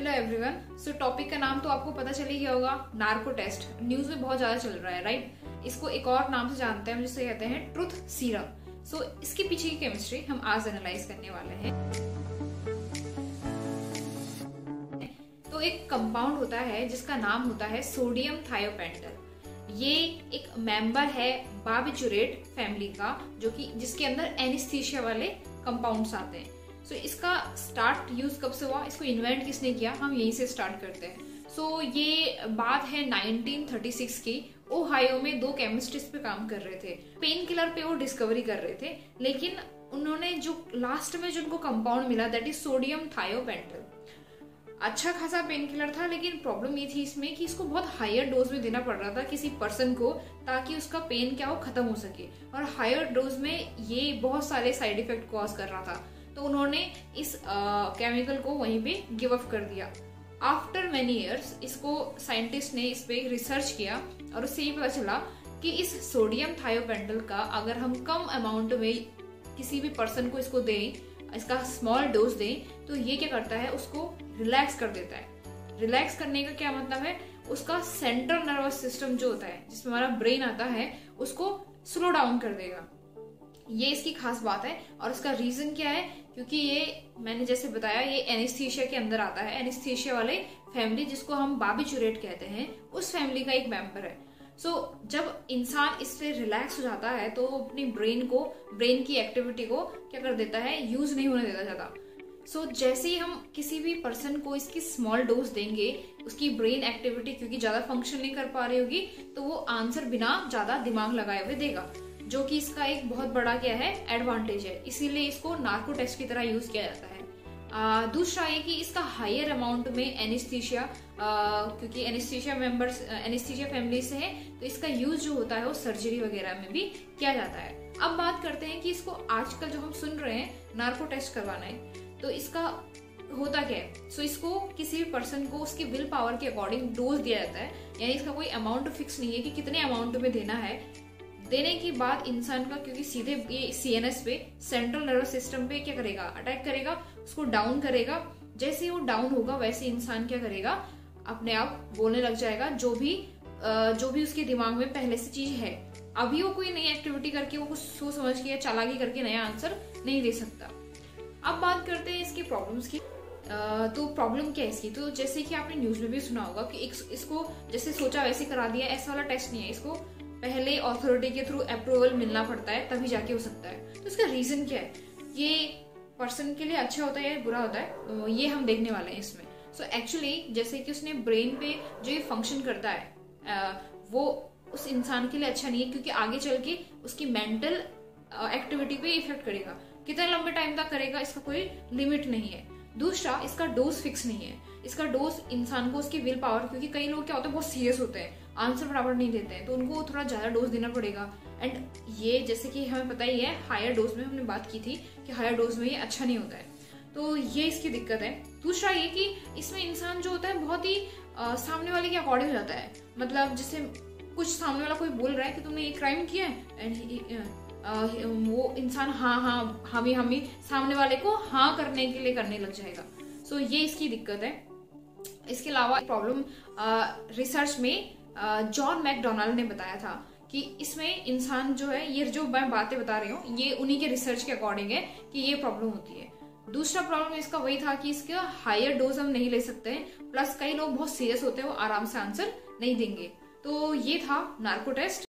Hello everyone. सो topic का नाम तो आपको पता चल ही गया होगा, नार्को टेस्ट। न्यूज में बहुत ज्यादा चल रहा है, राइट। इसको एक और नाम से जानते हैं, जिसे कहते हैं ट्रुथ सीरम। सो इसके पीछे की केमिस्ट्री हम आज एनालाइज करने वाले हैं। तो एक कंपाउंड होता है जिसका नाम होता है सोडियम थायोपेंटल। ये एक मेंबर है बार्बिचुरेट फैमिली का, जो कि जिसके अंदर एनेस्थीसिया वाले कंपाउंड्स आते हैं। सो इसका स्टार्ट यूज कब से हुआ, इसको इन्वेंट किसने किया, हम यहीं से स्टार्ट करते हैं। सो ये बात है 1936 की। ओहायो में दो केमिस्ट इस पे काम कर रहे थे, पेन किलर पे वो डिस्कवरी कर रहे थे। लेकिन उन्होंने जो लास्ट में जो उनको कंपाउंड मिला, दैट इज सोडियम थायोपेंटल। अच्छा खासा पेन किलर था, लेकिन प्रॉब्लम ये थी इसमें कि इसको बहुत हायर डोज में देना पड़ रहा था किसी पर्सन को, ताकि उसका पेन क्या हो खत्म हो सके। और हायर डोज में ये बहुत सारे साइड इफेक्ट कॉज कर रहा था, तो उन्होंने इस केमिकल को वहीं पे गिव अप कर दिया। आफ्टर मेनी इयर्स इसको साइंटिस्ट ने इस पे रिसर्च किया और उससे ये पता चला कि इस सोडियम थायोपेंटल का अगर हम कम अमाउंट में किसी भी पर्सन को इसको दें, इसका स्मॉल डोज दें, तो ये क्या करता है, उसको रिलैक्स कर देता है। रिलैक्स करने का क्या मतलब है, उसका सेंट्रल नर्वस सिस्टम जो होता है, जिसमें हमारा ब्रेन आता है, उसको स्लो डाउन कर देगा। ये इसकी खास बात है। और इसका रीजन क्या है, क्योंकि ये मैंने जैसे बताया, ये एनेस्थीसिया के अंदर आता है। एनेस्थीसिया वाले फैमिली, जिसको हम बार्बिचुरेट कहते हैं, उस फैमिली का एक मेंबर है। सो जब इंसान इससे रिलैक्स हो जाता है, तो अपनी ब्रेन की एक्टिविटी को क्या कर देता है, यूज नहीं होने देता ज्यादा। सो जैसे ही हम किसी भी पर्सन को इसकी स्मॉल डोज देंगे, उसकी ब्रेन एक्टिविटी क्योंकि ज्यादा फंक्शन नहीं कर पा रही होगी, तो वो आंसर बिना ज्यादा दिमाग लगाए हुए देगा, जो कि इसका एक बहुत बड़ा क्या है, एडवांटेज है। इसीलिए इसको नार्को टेस्ट की तरह यूज किया जाता है। दूसरा ये कि इसका हायर अमाउंट में एनेस्थीसिया, क्योंकि एनेस्थीसिया फैमिली से है, तो इसका यूज जो होता है वो सर्जरी वगैरह में भी किया जाता है। अब बात करते हैं कि इसको आजकल जो हम सुन रहे हैं नार्को टेस्ट करवाना है, तो इसका होता क्या है। सो इसको किसी भी पर्सन को उसकी विल पावर के अकॉर्डिंग डोज दिया जाता है, यानी इसका कोई अमाउंट फिक्स नहीं है कि कितने अमाउंट में देना है। देने के बाद इंसान का, क्योंकि सीधे ये सीएनएस पे, सेंट्रल नर्वस सिस्टम पे क्या करेगा, अटैक करेगा, उसको डाउन करेगा। जैसे ही वो डाउन होगा, वैसे इंसान क्या करेगा, अपने आप बोलने लग जाएगा, जो भी उसके दिमाग में पहले से चीज है। अभी वो कोई नई एक्टिविटी करके, वो कुछ सोच समझ के या चालाकी करके नया आंसर नहीं दे सकता। अब बात करते हैं इसकी प्रॉब्लम्स की। तो प्रॉब्लम क्या है इसकी, तो जैसे कि आपने न्यूज में भी सुना होगा कि इसको जैसे सोचा वैसे करा दिया, ऐसा वाला टेस्ट नहीं है। इसको पहले अथॉरिटी के थ्रू अप्रूवल मिलना पड़ता है, तभी जाके हो सकता है। तो इसका रीजन क्या है, ये पर्सन के लिए अच्छा होता है या बुरा होता है, तो ये हम देखने वाले हैं इसमें। सो एक्चुअली जैसे कि उसने ब्रेन पे जो ये फंक्शन करता है, वो उस इंसान के लिए अच्छा नहीं है, क्योंकि आगे चल के उसकी मेंटल एक्टिविटी पे इफेक्ट करेगा। कितने लंबे टाइम तक करेगा, इसका कोई लिमिट नहीं है। दूसरा, इसका डोज फिक्स नहीं है। इसका डोज इंसान को उसकी विल पावर, क्योंकि कई लोग क्या होते हैं, बहुत सीरियस होते हैं, आंसर बराबर नहीं देते हैं, तो उनको थोड़ा ज्यादा डोज देना पड़ेगा। एंड ये जैसे कि हमें पता ही है, हायर डोज में हमने बात की थी कि हायर डोज में ये अच्छा नहीं होता है, तो ये इसकी दिक्कत है। दूसरा ये कि इसमें इंसान जो होता है बहुत ही सामने वाले के अकॉर्डिंग हो जाता है। मतलब जैसे कुछ सामने वाला कोई बोल रहा है कि तुमने ये क्राइम किया है, एंड वो इंसान हामी सामने वाले को हाँ करने के लिए करने लग जाएगा। सो ये इसकी दिक्कत है। इसके अलावा प्रॉब्लम रिसर्च में जॉन मैकडोनाल्ड ने बताया था कि इसमें इंसान जो है, ये जो मैं बातें बता रही हूँ, ये उन्हीं के रिसर्च के अकॉर्डिंग है कि ये प्रॉब्लम होती है। दूसरा प्रॉब्लम इसका वही था कि इसका हायर डोज हम नहीं ले सकते हैं, प्लस कई लोग बहुत सीरियस होते हैं, वो आराम से आंसर नहीं देंगे। तो ये था नार्को टेस्ट।